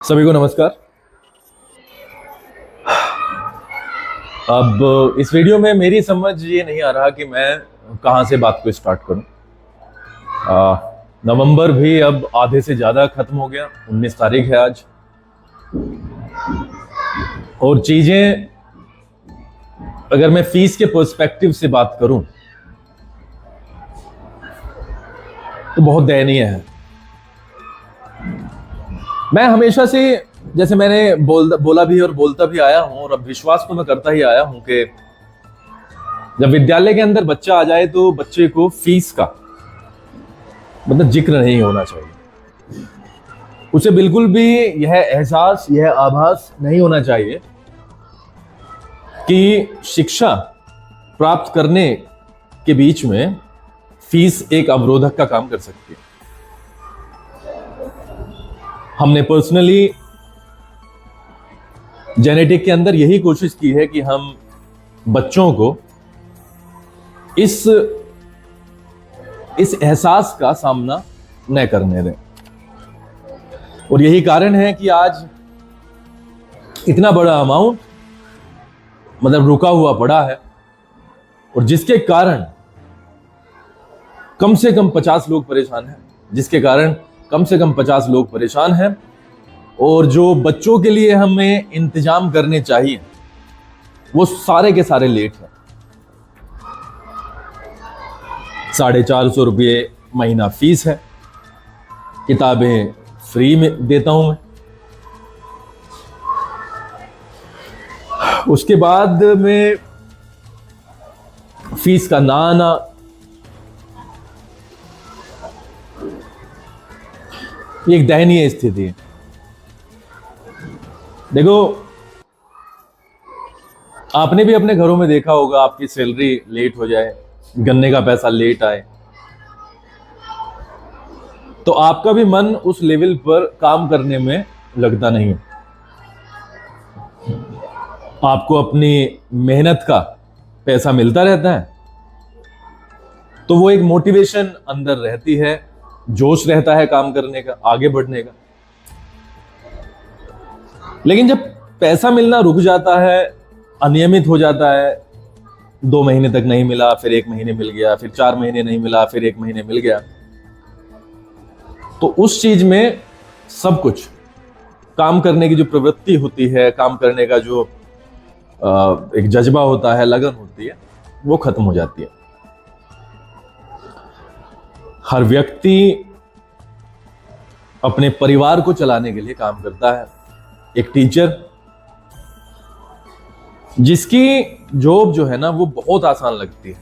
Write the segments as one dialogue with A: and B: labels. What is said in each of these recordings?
A: सभी को नमस्कार। अब इस वीडियो में मेरी समझ ये नहीं आ रहा कि मैं कहाँ से बात को स्टार्ट करूं। नवंबर भी अब आधे से ज़्यादा खत्म हो गया, 19 तारीख है आज। और चीज़ें अगर मैं फीस के पर्सपेक्टिव से बात करूं तो बहुत दयनीय है। मैं हमेशा से, जैसे मैंने बोला भी और बोलता भी आया हूं, और अब विश्वास तो मैं करता ही आया हूं कि जब विद्यालय के अंदर बच्चा आ जाए तो बच्चे को फीस का मतलब जिक्र नहीं होना चाहिए। उसे बिल्कुल भी यह एहसास, यह आभास नहीं होना चाहिए कि शिक्षा प्राप्त करने के बीच में फीस एक अवरोधक का काम कर सकती है। हमने पर्सनली जेनेटिक के अंदर यही कोशिश की है कि हम बच्चों को इस एहसास का सामना न करने दें। और यही कारण है कि आज इतना बड़ा अमाउंट मतलब रुका हुआ पड़ा है, और जिसके कारण कम से कम 50 लोग परेशान हैं, और जो बच्चों के लिए हमें इंतजाम करने चाहिए वो सारे के सारे लेट हैं। 450 रुपये महीना फीस है, किताबें फ्री में देता हूं मैं। उसके बाद में फीस का ना आना, ये एक दयनीय स्थिति है। देखो, आपने भी अपने घरों में देखा होगा, आपकी सैलरी लेट हो जाए, गन्ने का पैसा लेट आए, तो आपका भी मन उस लेवल पर काम करने में लगता नहीं। आपको अपनी मेहनत का पैसा मिलता रहता है तो वो एक मोटिवेशन अंदर रहती है, जोश रहता है काम करने का, आगे बढ़ने का। लेकिन जब पैसा मिलना रुक जाता है, अनियमित हो जाता है, 2 महीने तक नहीं मिला, फिर 1 महीने मिल गया, फिर 4 महीने नहीं मिला, फिर 1 महीने मिल गया, तो उस चीज में सब कुछ, काम करने की जो प्रवृत्ति होती है, काम करने का जो एक जज्बा होता है, लगन होती है, वो खत्म हो जाती है। हर व्यक्ति अपने परिवार को चलाने के लिए काम करता है। एक टीचर जिसकी जॉब जो है ना वो बहुत आसान लगती है,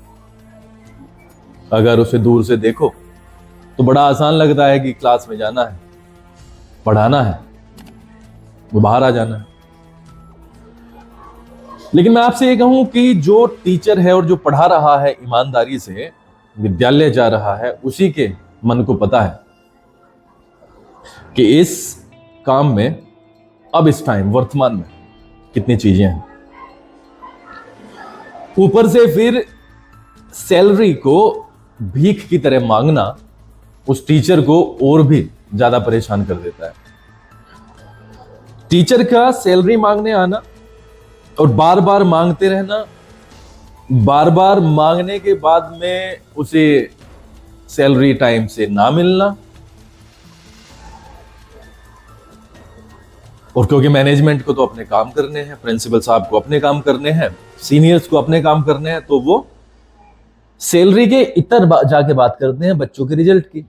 A: अगर उसे दूर से देखो तो बड़ा आसान लगता है कि क्लास में जाना है, पढ़ाना है, वो बाहर आ जाना है। लेकिन मैं आपसे ये कहूं कि जो टीचर है और जो पढ़ा रहा है, ईमानदारी से विद्यालय जा रहा है, उसी के मन को पता है कि इस काम में अब इस टाइम वर्तमान में कितनी चीजें हैं। ऊपर से फिर सैलरी को भीख की तरह मांगना उस टीचर को और भी ज्यादा परेशान कर देता है। टीचर का सैलरी मांगने आना और बार बार मांगते रहना, बार बार मांगने के बाद में उसे सैलरी टाइम से ना मिलना, और क्योंकि मैनेजमेंट को तो अपने काम करने हैं, प्रिंसिपल साहब को अपने काम करने हैं, सीनियर्स को अपने काम करने हैं, तो वो सैलरी के इतर जाके बात करते हैं बच्चों के रिजल्ट की।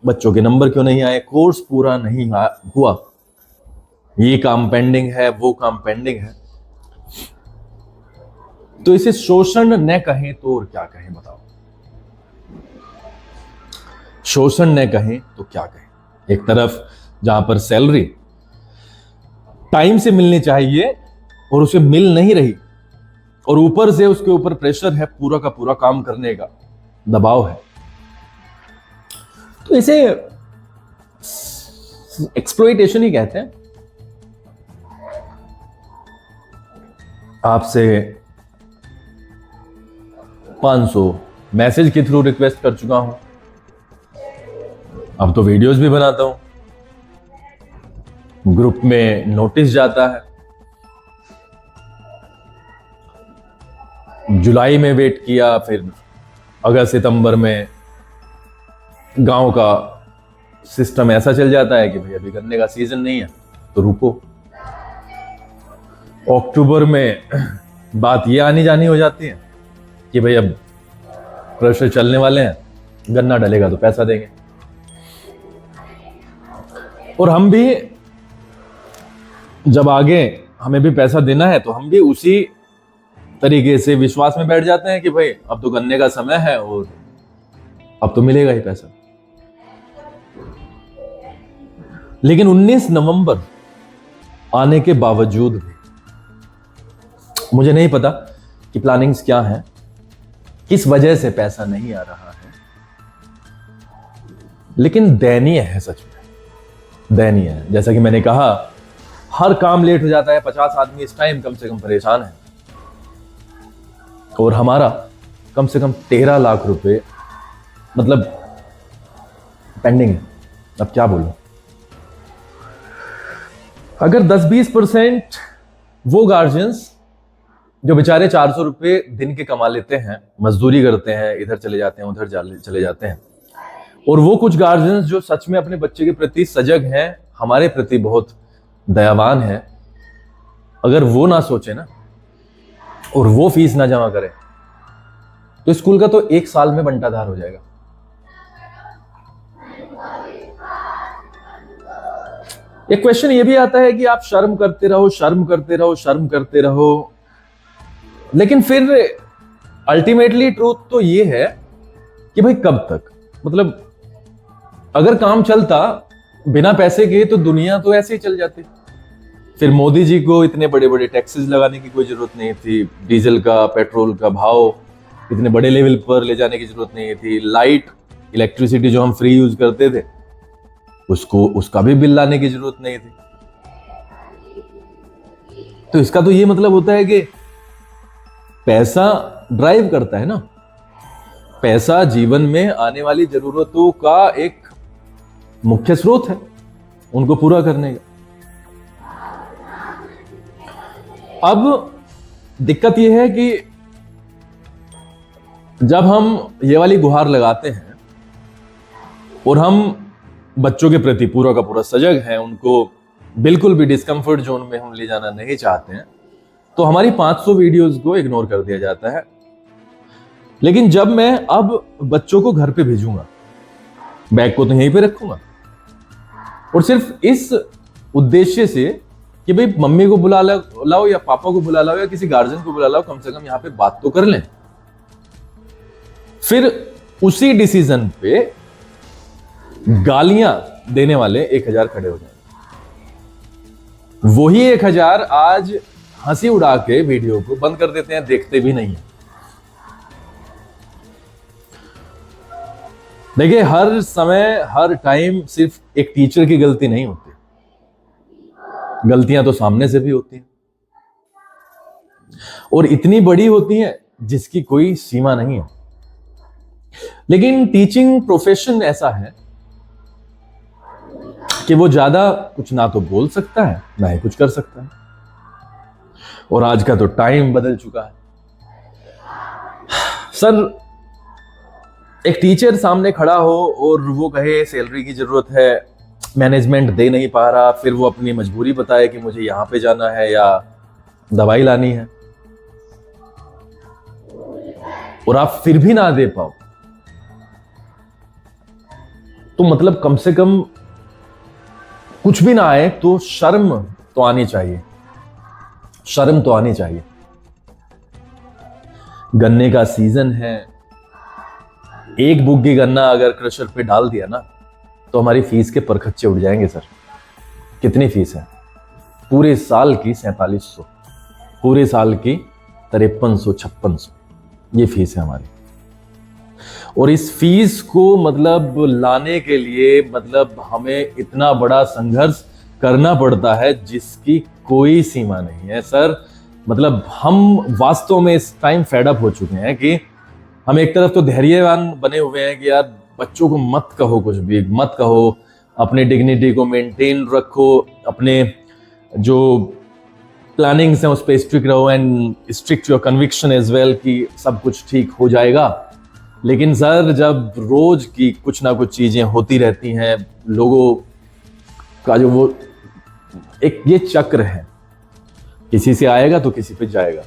A: बच्चों के नंबर क्यों नहीं आए, कोर्स पूरा नहीं हुआ, ये काम पेंडिंग है, वो काम पेंडिंग है। तो इसे शोषण न कहें तो और क्या कहें, बताओ। शोषण न कहें तो क्या कहें। एक तरफ जहां पर सैलरी टाइम से मिलनी चाहिए और उसे मिल नहीं रही, और ऊपर से उसके ऊपर प्रेशर है, पूरा का पूरा काम करने का दबाव है, तो इसे एक्सप्लॉइटेशन ही कहते हैं। आपसे 500 मैसेज के थ्रू रिक्वेस्ट कर चुका हूं, अब तो वीडियोस भी बनाता हूं, ग्रुप में नोटिस जाता है, जुलाई में वेट किया, फिर अगस्त सितंबर में गांव का सिस्टम ऐसा चल जाता है कि भाई अभी गन्ने का सीजन नहीं है तो रुको। अक्टूबर में बात ये आनी जानी हो जाती है कि भाई अब क्रशर चलने वाले हैं, गन्ना डलेगा तो पैसा देंगे। और हम भी जब आगे हमें भी पैसा देना है तो हम भी उसी तरीके से विश्वास में बैठ जाते हैं कि भाई अब तो गन्ने का समय है और अब तो मिलेगा ही पैसा। लेकिन 19 नवंबर आने के बावजूद भी मुझे नहीं पता कि प्लानिंग्स क्या हैं, किस वजह से पैसा नहीं आ रहा है, लेकिन दयनीय है, सच में दयनीय है। जैसा कि मैंने कहा, हर काम लेट हो जाता है, 50 आदमी इस टाइम कम से कम परेशान है और हमारा कम से कम 13 लाख रुपए मतलब पेंडिंग है। अब क्या बोलूं, अगर 10-20% वो गार्जियंस जो बेचारे 400 रुपए दिन के कमा लेते हैं, मजदूरी करते हैं, इधर चले जाते हैं उधर चले जाते हैं, और वो कुछ गार्जियंस जो सच में अपने बच्चे के प्रति सजग हैं, हमारे प्रति बहुत दयावान हैं, अगर वो ना सोचे ना और वो फीस ना जमा करे तो स्कूल का तो 1 साल में बंटाधार हो जाएगा। एक क्वेश्चन ये भी आता है कि आप शर्म करते रहो, शर्म करते रहो, शर्म करते रहो, लेकिन फिर अल्टीमेटली ट्रूथ तो ये है कि भाई कब तक, मतलब अगर काम चलता बिना पैसे के तो दुनिया तो ऐसे ही चल जाती। फिर मोदी जी को इतने बड़े बड़े टैक्सेस लगाने की कोई जरूरत नहीं थी, डीजल का पेट्रोल का भाव इतने बड़े लेवल पर ले जाने की जरूरत नहीं थी, लाइट इलेक्ट्रिसिटी जो हम फ्री यूज करते थे उसका भी बिल लाने की जरूरत नहीं थी। तो इसका तो ये मतलब होता है कि पैसा ड्राइव करता है ना, पैसा जीवन में आने वाली जरूरतों का एक मुख्य स्रोत है उनको पूरा करने का। अब दिक्कत यह है कि जब हम ये वाली गुहार लगाते हैं और हम बच्चों के प्रति पूरा का पूरा सजग हैं, उनको बिल्कुल भी डिस्कंफर्ट जोन में हम ले जाना नहीं चाहते हैं, तो हमारी 500 वीडियोस को इग्नोर कर दिया जाता है। लेकिन जब मैं अब बच्चों को घर पे भेजूंगा, बैग को तो यहीं पे रखूंगा और सिर्फ इस उद्देश्य से कि भाई मम्मी को बुला लाओ या पापा को बुला लाओ या किसी गार्जियन को बुला लाओ, कम से कम यहां पे बात तो कर लें। फिर उसी डिसीजन पे गालियां देने वाले 1000 खड़े हो जाएंगे। वही 1000 आज हंसी उड़ा के वीडियो को बंद कर देते हैं, देखते भी नहीं है। देखिए, हर समय हर टाइम सिर्फ एक टीचर की गलती नहीं होती, गलतियां तो सामने से भी होती हैं और इतनी बड़ी होती हैं जिसकी कोई सीमा नहीं है। लेकिन टीचिंग प्रोफेशन ऐसा है कि वो ज्यादा कुछ ना तो बोल सकता है ना ही कुछ कर सकता है, और आज का तो टाइम बदल चुका है। सर, एक टीचर सामने खड़ा हो और वो कहे सैलरी की जरूरत है, मैनेजमेंट दे नहीं पा रहा, फिर वो अपनी मजबूरी बताए कि मुझे यहां पे जाना है या दवाई लानी है, और आप फिर भी ना दे पाओ, तो मतलब कम से कम कुछ भी ना आए तो शर्म तो आनी चाहिए, शर्म तो आनी चाहिए। गन्ने का सीजन है, एक बुग्गी गन्ना अगर क्रशर पे डाल दिया ना तो हमारी फीस के परखच्चे उड़ जाएंगे। सर, कितनी फीस है? पूरे साल की 4700, पूरे साल की 5300-5600 ये फीस है हमारी। और इस फीस को मतलब लाने के लिए मतलब हमें इतना बड़ा संघर्ष करना पड़ता है जिसकी कोई सीमा नहीं है। सर, मतलब हम वास्तव में इस टाइम फेड अप हो चुके हैं कि हम एक तरफ तो धैर्यवान बने हुए हैं कि यार बच्चों को मत कहो, कुछ भी मत कहो, अपने डिग्निटी को मेंटेन रखो, अपने जो प्लानिंग्स हैं उस पर स्ट्रिक्ट रहो and strict your conviction as well कि सब कुछ ठीक हो जाएगा। लेकिन सर जब रोज की कुछ ना कुछ चीजें होती रहती हैं, लोगों का जो वो एक ये चक्र है, किसी से आएगा तो किसी पे जाएगा,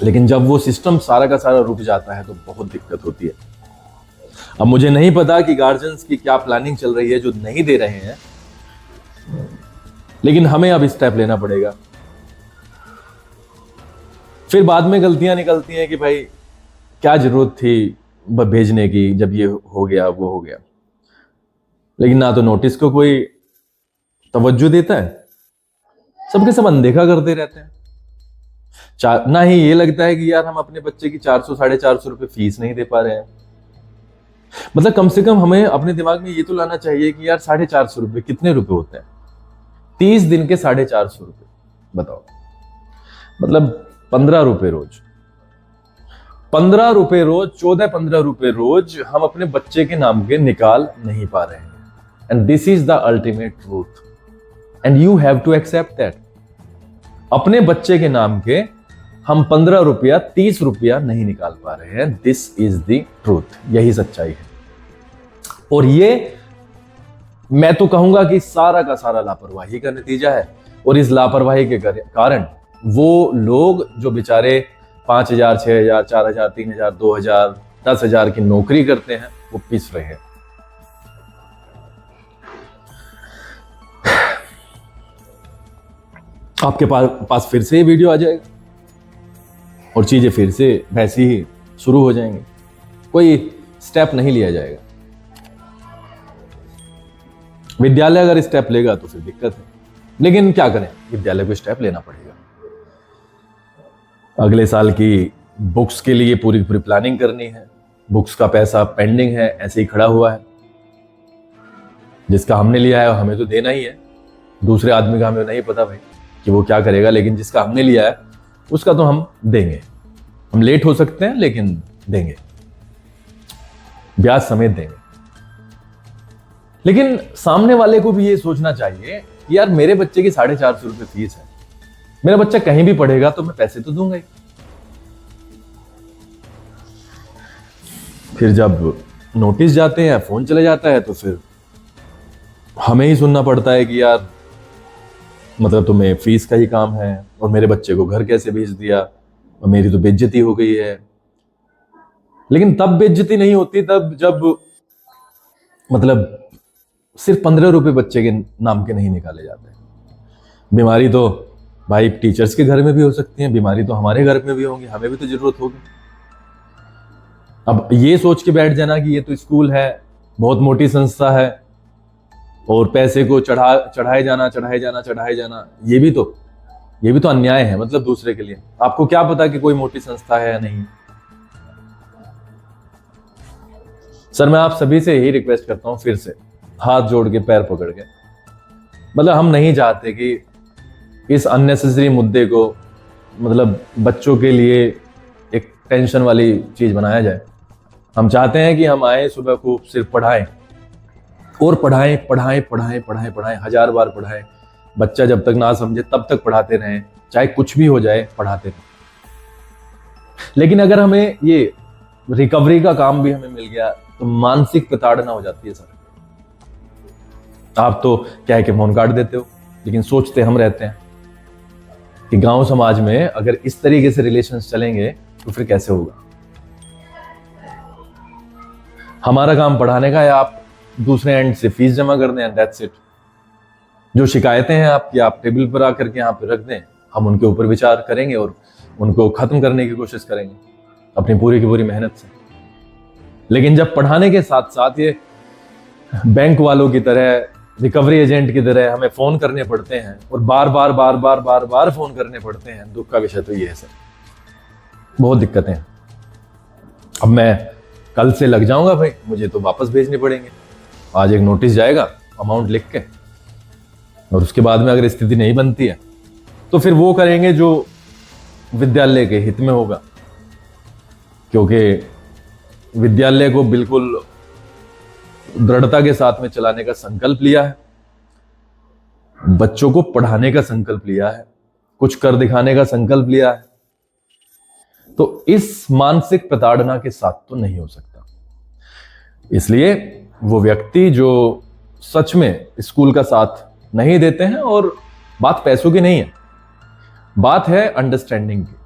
A: लेकिन जब वो सिस्टम सारा का सारा रुक जाता है तो बहुत दिक्कत होती है। अब मुझे नहीं पता कि गार्जियंस की क्या प्लानिंग चल रही है जो नहीं दे रहे हैं, लेकिन हमें अब स्टेप लेना पड़ेगा। फिर बाद में गलतियां निकलती हैं कि भाई क्या जरूरत थी भेजने की, जब ये हो गया वो हो गया। लेकिन ना तो नोटिस को कोई तवज्जो देता है, सबके सब अनदेखा करते रहते हैं। ना ही ये लगता है कि यार हम अपने बच्चे की 400-450 रुपए फीस नहीं दे पा रहे हैं। मतलब कम से कम हमें अपने दिमाग में ये तो लाना चाहिए कि यार 450 रुपए कितने रुपए होते हैं? 30 दिन के 450 रुपए, बताओ, मतलब 15 रुपए रोज, 15 रुपए रोज, 14-15 रुपए रोज हम अपने बच्चे के नाम के निकाल नहीं पा रहे हैं। And this is the ultimate truth and you have to accept that. अपने बच्चे के नाम के हम 15 रुपया 30 रुपया नहीं निकाल पा रहे हैं। दिस इज द ट्रूथ, यही सच्चाई है। और ये मैं तो कहूंगा कि सारा का सारा लापरवाही का नतीजा है। और इस लापरवाही के कारण वो लोग जो बेचारे 5,000, 6,000, 4,000, 3,000, 2,000, 10,000 की नौकरी करते हैं वो पिस रहे हैं। आपके पास फिर से ये वीडियो आ जाएगा और चीजें फिर से वैसी ही शुरू हो जाएंगी, कोई स्टेप नहीं लिया जाएगा। विद्यालय अगर स्टेप लेगा तो फिर दिक्कत है, लेकिन क्या करें, विद्यालय को स्टेप लेना पड़ेगा। अगले साल की बुक्स के लिए पूरी पूरी प्लानिंग करनी है। बुक्स का पैसा पेंडिंग है, ऐसे ही खड़ा हुआ है। जिसका हमने लिया है हमें तो देना ही है, दूसरे आदमी का हमें नहीं पता भाई कि वो क्या करेगा, लेकिन जिसका हमने लिया है उसका तो हम देंगे। हम लेट हो सकते हैं लेकिन देंगे, ब्याज समेत देंगे। लेकिन सामने वाले को भी ये सोचना चाहिए कि यार मेरे बच्चे की 450 रुपए फीस है, मेरा बच्चा कहीं भी पढ़ेगा तो मैं पैसे तो दूंगा ही। फिर जब नोटिस जाते हैं, फोन चले जाता है, तो फिर हमें ही सुनना पड़ता है कि यार मतलब तुम्हें फीस का ही काम है और मेरे बच्चे को घर कैसे भेज दिया और मेरी तो बेइज्जती हो गई है। लेकिन तब बेइज्जती नहीं होती तब जब मतलब सिर्फ 15 रुपए बच्चे के नाम के नहीं निकाले जाते। बीमारी तो भाई टीचर्स के घर में भी हो सकती है, बीमारी तो हमारे घर में भी होंगी, हमें भी तो जरूरत होगी। अब ये सोच के बैठ जाना कि ये तो स्कूल है, बहुत मोटी संस्था है और पैसे को चढ़ाए जाना, ये भी तो अन्याय है। मतलब दूसरे के लिए आपको क्या पता कि कोई मोटी संस्था है या नहीं। सर मैं आप सभी से यही रिक्वेस्ट करता हूं, फिर से हाथ जोड़ के पैर पकड़ के, मतलब हम नहीं चाहते कि इस अननेसेसरी मुद्दे को मतलब बच्चों के लिए एक टेंशन वाली चीज बनाया जाए। हम चाहते हैं कि हम आए सुबह को सिर्फ पढ़ाएं और पढ़ाएं, 1000 बार पढ़ाएं। बच्चा जब तक ना समझे तब तक पढ़ाते रहें, चाहे कुछ भी हो जाए पढ़ाते रहें। लेकिन अगर हमें ये रिकवरी का काम भी हमें मिल गया तो मानसिक प्रताड़ना हो जाती है सर। आप तो क्या है कि फोन काट देते हो, लेकिन सोचते हम रहते हैं कि गांव समाज में अगर इस तरीके से रिलेशंस चलेंगे तो फिर कैसे होगा। हमारा काम पढ़ाने का है, आप दूसरे एंड से फीस जमा कर दें, दैट्स इट। जो शिकायतें हैं आपकी आप टेबल पर आकर के यहाँ पे रख दें, हम उनके ऊपर विचार करेंगे और उनको खत्म करने की कोशिश करेंगे अपनी पूरी की पूरी मेहनत से। लेकिन जब पढ़ाने के साथ साथ ये बैंक वालों की तरह, रिकवरी एजेंट की तरह हमें फोन करने पड़ते हैं और बार बार फोन करने पड़ते हैं, दुख का विषय तो ये है सर। बहुत दिक्कतें हैं। अब मैं कल से लग जाऊंगा भाई, मुझे तो वापस भेजने पड़ेंगे। आज एक नोटिस जाएगा अमाउंट लिख के, और उसके बाद में अगर स्थिति नहीं बनती है तो फिर वो करेंगे जो विद्यालय के हित में होगा, क्योंकि विद्यालय को बिल्कुल दृढ़ता के साथ में चलाने का संकल्प लिया है, बच्चों को पढ़ाने का संकल्प लिया है, कुछ कर दिखाने का संकल्प लिया है, तो इस मानसिक प्रताड़ना के साथ तो नहीं हो सकता। इसलिए वो व्यक्ति जो सच में स्कूल का साथ नहीं देते हैं, और बात पैसों की नहीं है, बात है अंडरस्टैंडिंग की।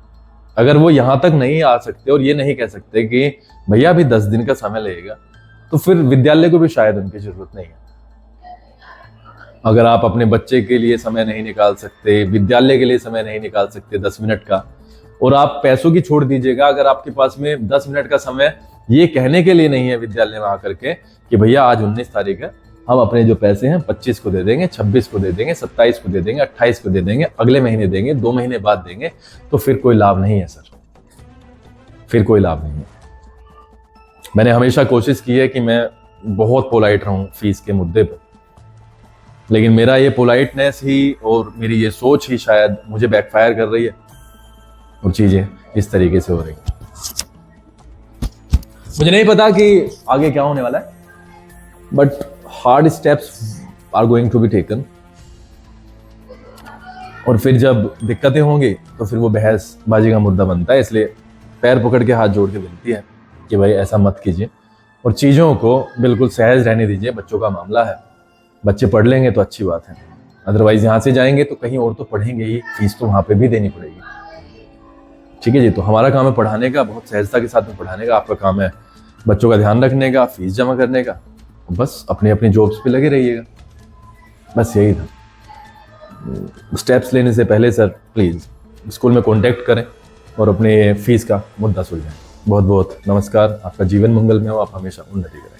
A: अगर वो यहां तक नहीं आ सकते और ये नहीं कह सकते कि भैया अभी 10 दिन का समय लगेगा, तो फिर विद्यालय को भी शायद उनकी जरूरत नहीं है। अगर आप अपने बच्चे के लिए समय नहीं निकाल सकते, विद्यालय के लिए समय नहीं निकाल सकते 10 मिनट का, और आप पैसों की छोड़ दीजिएगा, अगर आपके पास में 10 मिनट का समय ये कहने के लिए नहीं है विद्यालय में आकर के कि भैया आज 19 तारीख है, हम अपने जो पैसे हैं 25 को दे देंगे, 26 को दे देंगे, 27 को दे देंगे, 28 को दे देंगे, अगले महीने देंगे, 2 महीने बाद देंगे, तो फिर कोई लाभ नहीं है सर, फिर कोई लाभ नहीं है। मैंने हमेशा कोशिश की है कि मैं बहुत पोलाइट रहूं फीस के मुद्दे पर, लेकिन मेरा ये पोलाइटनेस ही और मेरी ये सोच ही शायद मुझे बैकफायर कर रही है और चीजें इस तरीके से हो रही हैं। मुझे नहीं पता कि आगे क्या होने वाला है, but hard steps are going to be taken, और फिर जब दिक्कतें होंगी तो फिर वो बहसबाजी का मुद्दा बनता है। इसलिए पैर पकड़ के हाथ जोड़ के विनती है कि भाई ऐसा मत कीजिए और चीज़ों को बिल्कुल सहज रहने दीजिए। बच्चों का मामला है, बच्चे पढ़ लेंगे तो अच्छी बात है, अदरवाइज यहाँ से जाएंगे तो कहीं और तो पढ़ेंगे ही, फीस तो वहाँ पे भी देनी पड़ेगी। ठीक है जी, तो हमारा काम है पढ़ाने का, बहुत सहजता के साथ में पढ़ाने का, आपका काम है बच्चों का ध्यान रखने का, फीस जमा करने का। बस अपनी अपनी जॉब्स पे लगे रहिएगा, बस यही था। स्टेप्स लेने से पहले सर प्लीज़ स्कूल में कांटेक्ट करें और अपने फीस का मुद्दा सुलझाएं। बहुत बहुत नमस्कार, आपका जीवन मंगल में हो, आप हमेशा उन्नति करें।